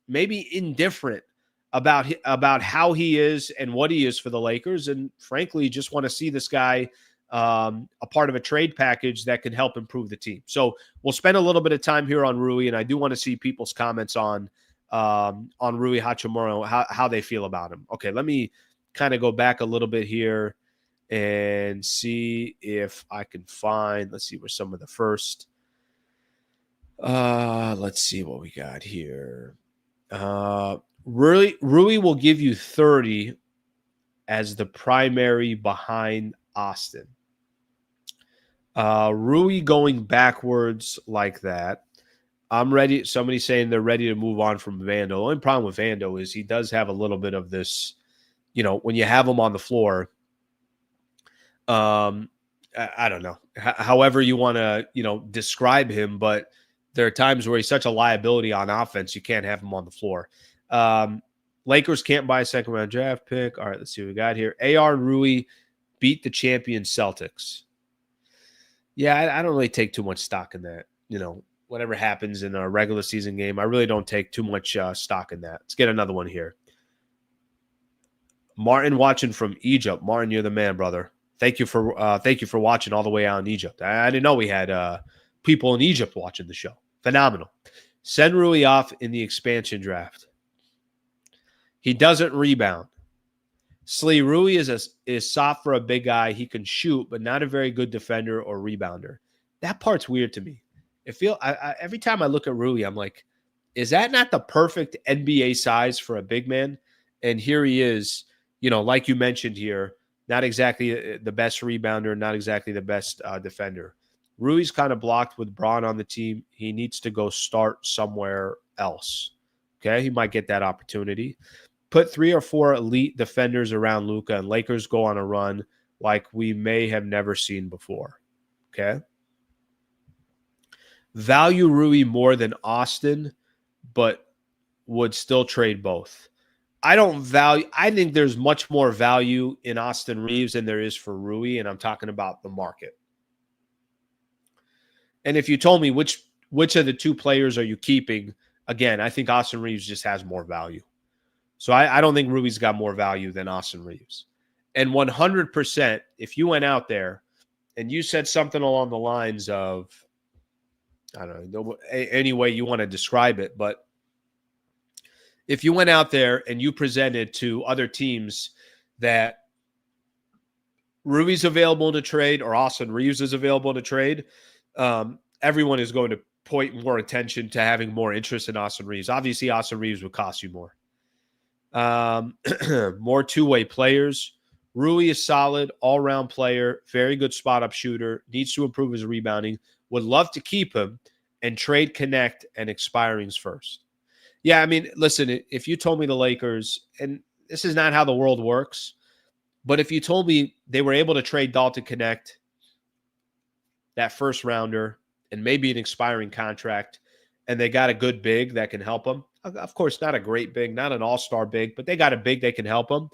maybe indifferent about how he is and what he is for the Lakers, and frankly, just want to see this guy a part of a trade package that can help improve the team. So we'll spend a little bit of time here on Rui, and I do want to see people's comments on Rui Hachimura, how they feel about him. Okay, let me kind of go back a little bit here and see if I can find. Let's see where some of the first. Let's see what we got here. Rui will give you 30 as the primary behind Austin. Rui going backwards like that. I'm ready. Somebody's saying they're ready to move on from Vando. The only problem with Vando is he does have a little bit of this, when you have him on the floor. I don't know. However you want to, describe him, but there are times where he's such a liability on offense, you can't have him on the floor. Lakers can't buy a second-round draft pick. All right, let's see what we got here. AR and Rui beat the champion Celtics. Yeah, I don't really take too much stock in that. Whatever happens in a regular season game, I really don't take too much stock in that. Let's get another one here. Martin watching from Egypt. Martin, you're the man, brother. Thank you for watching all the way out in Egypt. I didn't know we had people in Egypt watching the show. Phenomenal. Send Rui off in the expansion draft. He doesn't rebound. Slee, Rui is soft for a big guy. He can shoot, but not a very good defender or rebounder. That part's weird to me. Every time I look at Rui, I'm like, is that not the perfect NBA size for a big man? And here he is, like you mentioned here, not exactly the best rebounder, not exactly the best defender. Rui's kind of blocked with Braun on the team. He needs to go start somewhere else. Okay, he might get that opportunity. Put 3 or 4 elite defenders around Luka, and Lakers go on a run like we may have never seen before. Okay. Value Rui more than Austin, but would still trade both. I think there's much more value in Austin Reeves than there is for Rui, and I'm talking about the market. And if you told me which of the two players are you keeping, again, I think Austin Reeves just has more value. So I don't think Rui's got more value than Austin Reeves. And 100%, if you went out there and you said something along the lines of, I don't know, any way you want to describe it, but if you went out there and you presented to other teams that Rui's available to trade or Austin Reeves is available to trade, everyone is going to point more attention to having more interest in Austin Reeves. Obviously, Austin Reeves would cost you more. More two-way players. Rui is solid, all-round player, very good spot-up shooter, needs to improve his rebounding. Would love to keep him and trade Connect and expirings first. Yeah, I mean, listen, if you told me the Lakers, and this is not how the world works, but if you told me they were able to trade Dalton Connect, that first rounder, and maybe an expiring contract, and they got a good big that can help them, of course, not a great big, not an all-star big, but they got a big that can help them,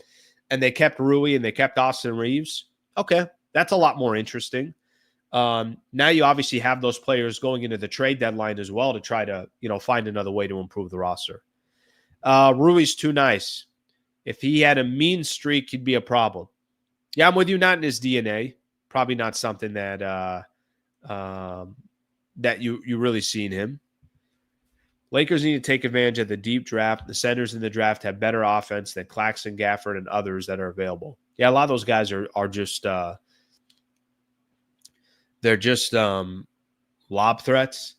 and they kept Rui and they kept Austin Reeves, okay, that's a lot more interesting. Now you obviously have those players going into the trade deadline as well to try to, find another way to improve the roster. Rui's too nice. If he had a mean streak, he'd be a problem. Yeah, I'm with you. Not in his DNA. Probably not something that that you really see in him. Lakers need to take advantage of the deep draft. The centers in the draft have better offense than Claxton, Gafford, and others that are available. Yeah, a lot of those guys are just they're just lob threats.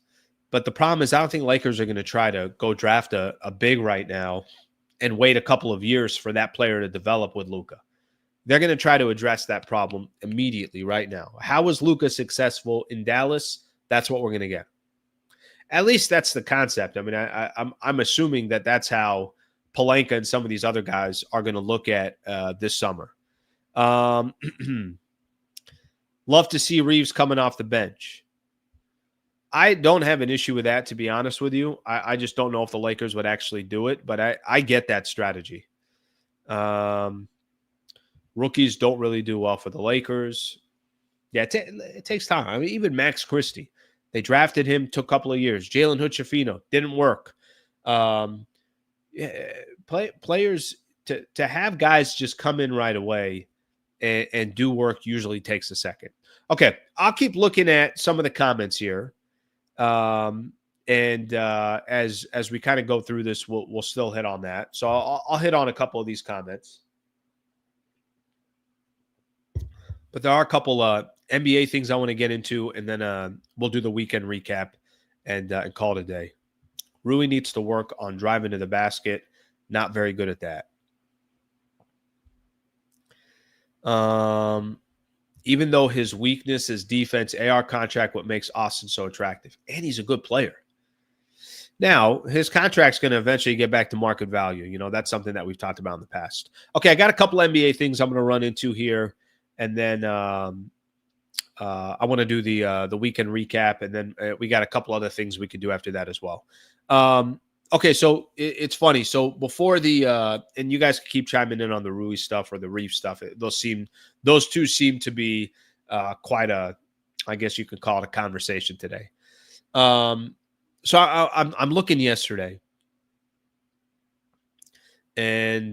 But the problem is I don't think Lakers are going to try to go draft a big right now and wait a couple of years for that player to develop with Luka. They're going to try to address that problem immediately right now. How was Luka successful in Dallas? That's what we're going to get. At least that's the concept. I mean, I'm assuming that that's how Pelinka and some of these other guys are going to look at this summer. Love to see Reeves coming off the bench. I don't have an issue with that, to be honest with you. I just don't know if the Lakers would actually do it, but I get that strategy. Rookies don't really do well for the Lakers. Yeah, it takes time. I mean, even Max Christie, they drafted him, took a couple of years. Jalen Hood-Schifino, didn't work. players to have guys just come in right away and do work usually takes a second. Okay, I'll keep looking at some of the comments here. And as we kind of go through this, we'll still hit on that. So I'll hit on a couple of these comments. But there are a couple NBA things I want to get into, and then we'll do the weekend recap and call it a day. Rui needs to work on driving to the basket. Not very good at that. Even though his weakness is defense, AR contract what makes Austin so attractive. And he's a good player. Now, his contract's going to eventually get back to market value. You know, that's something that we've talked about in the past. Okay, I got a couple NBA things I'm going to run into here. And then I want to do the weekend recap. And then we got a couple other things we could do after that as well. Okay, so it's funny. So before the and you guys can keep chiming in on the Rui stuff or the Reef stuff. Those two seem to be quite a, I guess you could call it a conversation today. So I'm looking yesterday and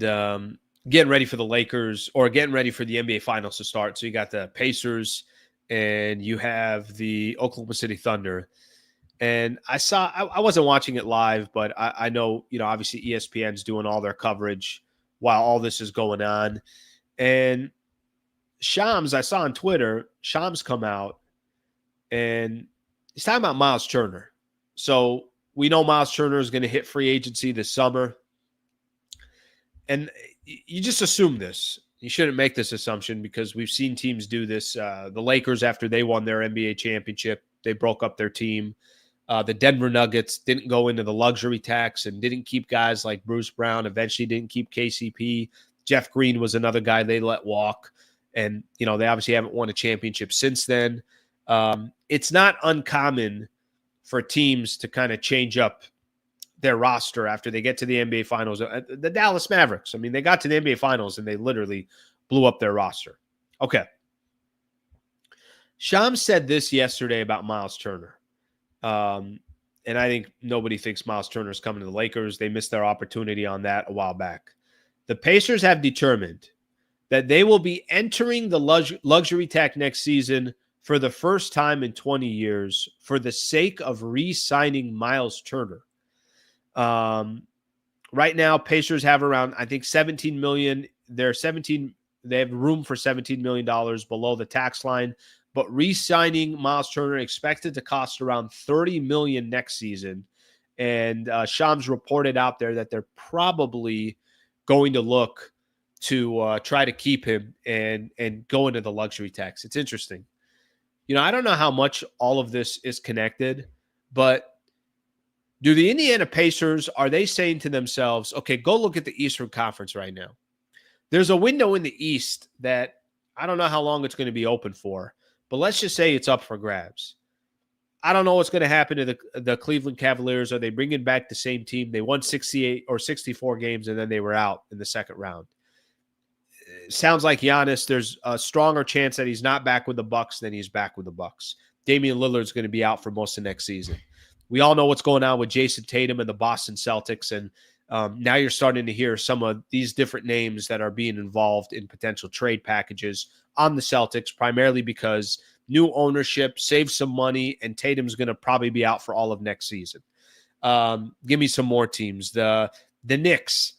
getting ready for the Lakers or getting ready for the NBA Finals to start. So you got the Pacers and you have the Oklahoma City Thunder. And I wasn't watching it live, but I know, you know, obviously ESPN's doing all their coverage while all this is going on. And Shams, I saw on Twitter, Shams come out and he's talking about Myles Turner. So we know Myles Turner is going to hit free agency this summer. And you just assume this. You shouldn't make this assumption because we've seen teams do this. The Lakers, after they won their NBA championship, they broke up their team. The Denver Nuggets didn't go into the luxury tax and didn't keep guys like Bruce Brown, eventually didn't keep KCP. Jeff Green was another guy they let walk. And, you know, they obviously haven't won a championship since then. It's not uncommon for teams to kind of change up their roster after they get to the NBA Finals. The Dallas Mavericks, I mean, they got to the NBA Finals and they literally blew up their roster. Okay. Shams said this yesterday about Myles Turner. And I think nobody thinks Myles Turner is coming to the Lakers. They missed their opportunity on that a while back. The Pacers have determined that they will be entering the luxury tax next season for the first time in 20 years for the sake of re-signing Myles Turner. Right now, Pacers have around, I think, $17 million. They have room for $17 million below the tax line. But re-signing Myles Turner expected to cost around $30 million next season. And Shams reported out there that they're probably going to look to try to keep him and go into the luxury tax. It's interesting. You know, I don't know how much all of this is connected, but do the Indiana Pacers, are they saying to themselves, okay, go look at the Eastern Conference right now. There's a window in the East that I don't know how long it's going to be open for, but let's just say it's up for grabs. I don't know what's going to happen to the Cleveland Cavaliers. Are they bringing back the same team? They won 68 or 64 games, and then they were out in the second round. Sounds like Giannis, there's a stronger chance that he's not back with the Bucks than he's back with the Bucks. Damian Lillard's going to be out for most of next season. We all know what's going on with Jason Tatum and the Boston Celtics, and now you're starting to hear some of these different names that are being involved in potential trade packages on the Celtics, primarily because new ownership saves some money, and Tatum's going to probably be out for all of next season. Give me some more teams. The Knicks,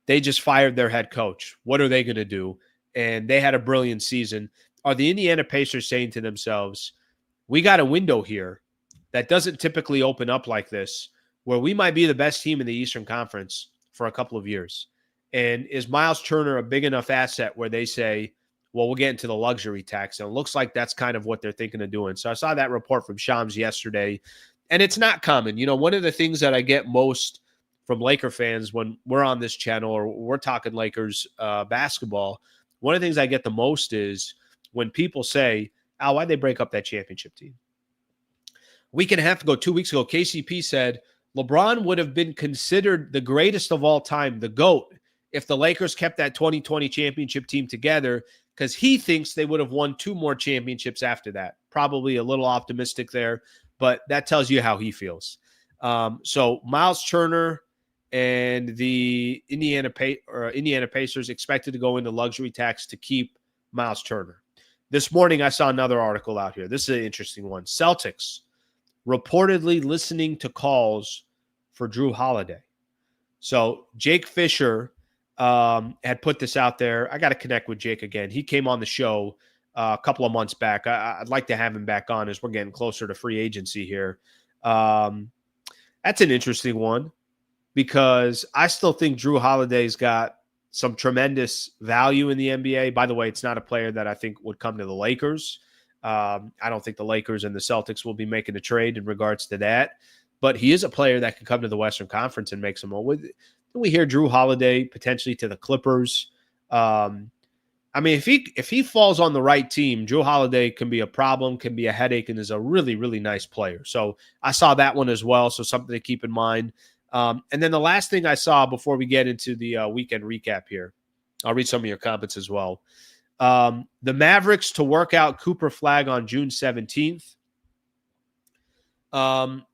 they just fired their head coach. What are they going to do? And they had a brilliant season. Are the Indiana Pacers saying to themselves, we got a window here that doesn't typically open up like this, where we might be the best team in the Eastern Conference for a couple of years? And is Myles Turner a big enough asset where they say, well, we'll get into the luxury tax? And it looks like that's kind of what they're thinking of doing. So I saw that report from Shams yesterday, and it's not common. You know, one of the things that I get most from Laker fans when we're on this channel or we're talking Lakers basketball, one of the things I get the most is when people say, Al, why'd they break up that championship team? A week and a half ago, 2 weeks ago, KCP said LeBron would have been considered the greatest of all time, the GOAT, if the Lakers kept that 2020 championship team together, because he thinks they would have won 2 more championships after that. Probably a little optimistic there, but that tells you how he feels. So Myles Turner and the Indiana Pacers expected to go into luxury tax to keep Myles Turner. This morning, I saw another article out here. This is an interesting one. Celtics reportedly listening to calls for Jrue Holiday. So Jake Fisher had put this out there. I got to connect with Jake again. He came on the show a couple of months back. I'd like to have him back on as we're getting closer to free agency here. That's an interesting one because I still think Jrue Holiday's got some tremendous value in the NBA. By the way, it's not a player that I think would come to the Lakers. I don't think the Lakers and the Celtics will be making a trade in regards to that. But he is a player that can come to the Western Conference and make some more. We hear Jrue Holiday potentially to the Clippers. I mean, if he falls on the right team, Jrue Holiday can be a problem, can be a headache, and is a really, really nice player. So I saw that one as well. So something to keep in mind. And then the last thing I saw before we get into the weekend recap here, I'll read some of your comments as well. The Mavericks to work out Cooper Flagg on June 17th.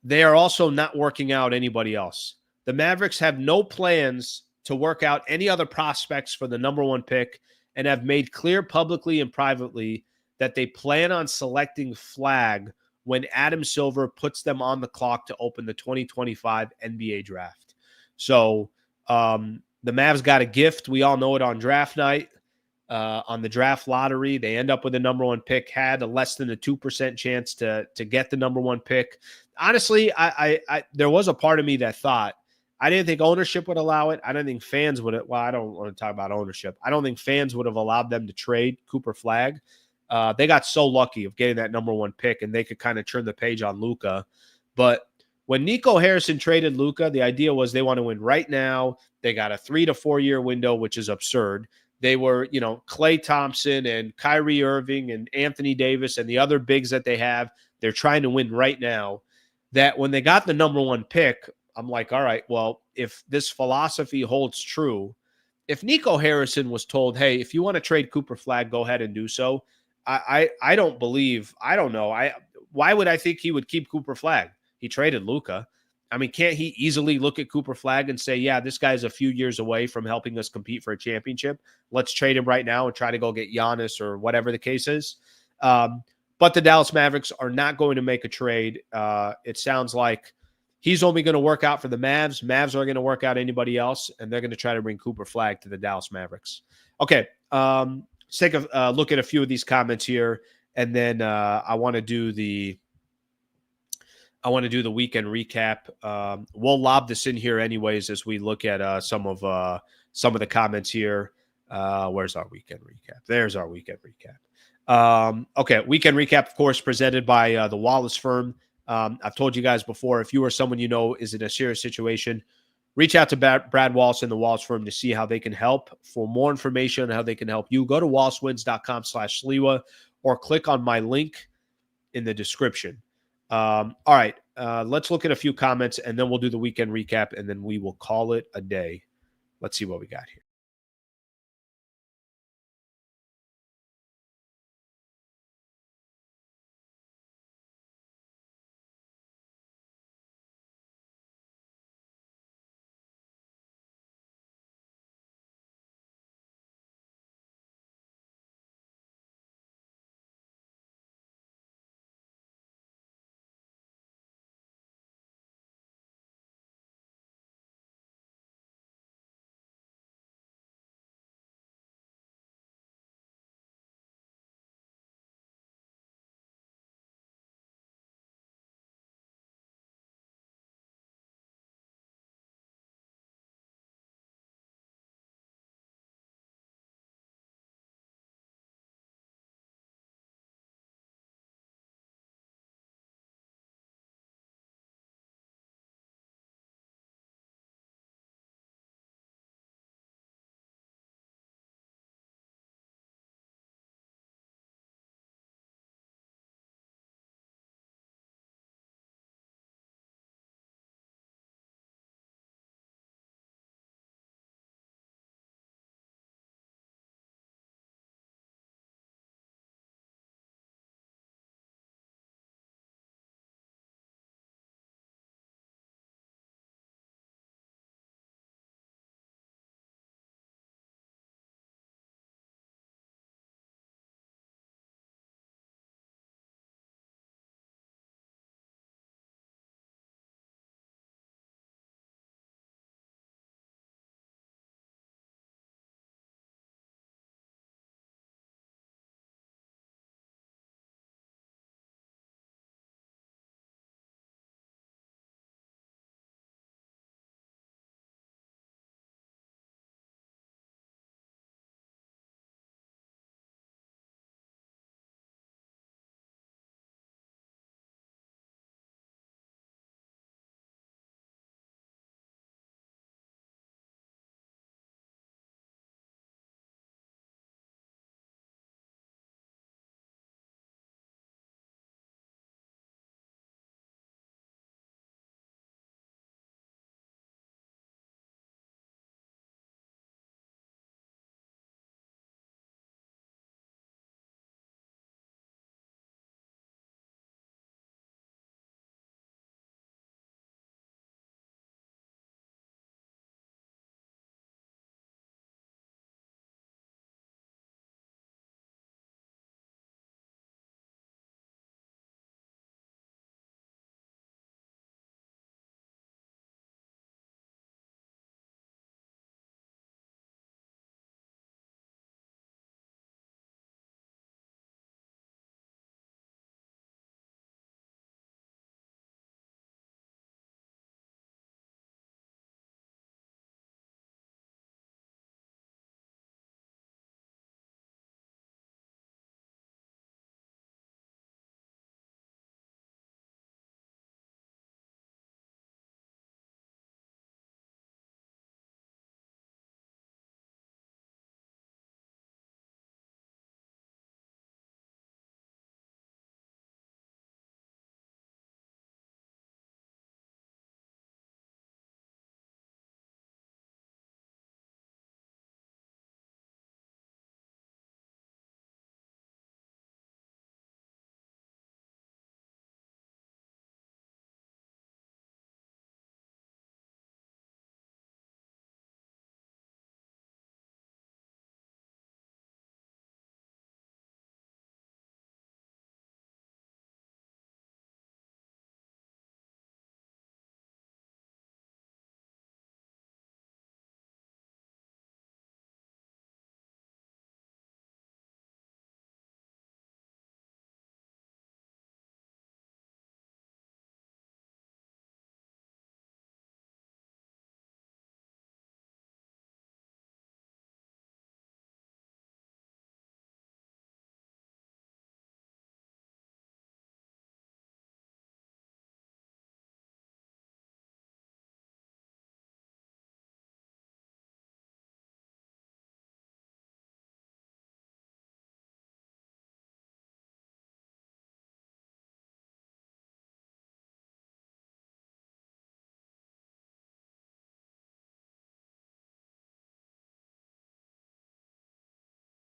They are also not working out anybody else. The Mavericks have no plans to work out any other prospects for the number 1 pick and have made clear publicly and privately that they plan on selecting Flagg when Adam Silver puts them on the clock to open the 2025 NBA draft. So the Mavs got a gift. We all know it on draft night. On the draft lottery, they end up with the number 1 pick, had a less than a 2% chance to get the number 1 pick. Honestly, I there was a part of me that thought, I didn't think ownership would allow it. I don't think fans would. Well, I don't want to talk about ownership. I don't think fans would have allowed them to trade Cooper Flagg. They got so lucky of getting that number 1 pick, and they could kind of turn the page on Luka. But when Nico Harrison traded Luka, the idea was they want to win right now. They got a 3 to 4 year window, which is absurd. They were, Klay Thompson and Kyrie Irving and Anthony Davis and the other bigs that they have. They're trying to win right now. That when they got the number 1 pick, I'm like, all right, well, if this philosophy holds true, if Nico Harrison was told, hey, if you want to trade Cooper Flagg, go ahead and do so. I don't know. Why would I think he would keep Cooper Flagg? He traded Luka. I mean, can't he easily look at Cooper Flagg and say, yeah, this guy's a few years away from helping us compete for a championship. Let's trade him right now and try to go get Giannis or whatever the case is. But the Dallas Mavericks are not going to make a trade. It sounds like he's only going to work out for the Mavs. Mavs are going to work out anybody else, and they're going to try to bring Cooper Flagg to the Dallas Mavericks. Okay, let's take a look at a few of these comments here, and then I want to do the weekend recap. We'll lob this in here anyways as we look at some of the comments here. Where's our weekend recap? There's our weekend recap. Okay, weekend recap, of course, presented by the Wallace firm. I've told you guys before, if you or someone you know is in a serious situation, reach out to Brad Wallace and the Wallace firm to see how they can help. For more information on how they can help you, go to wallacewins.com/Sliwa or click on my link in the description. All right, let's look at a few comments, and then we'll do the weekend recap, and then we will call it a day. Let's see what we got here.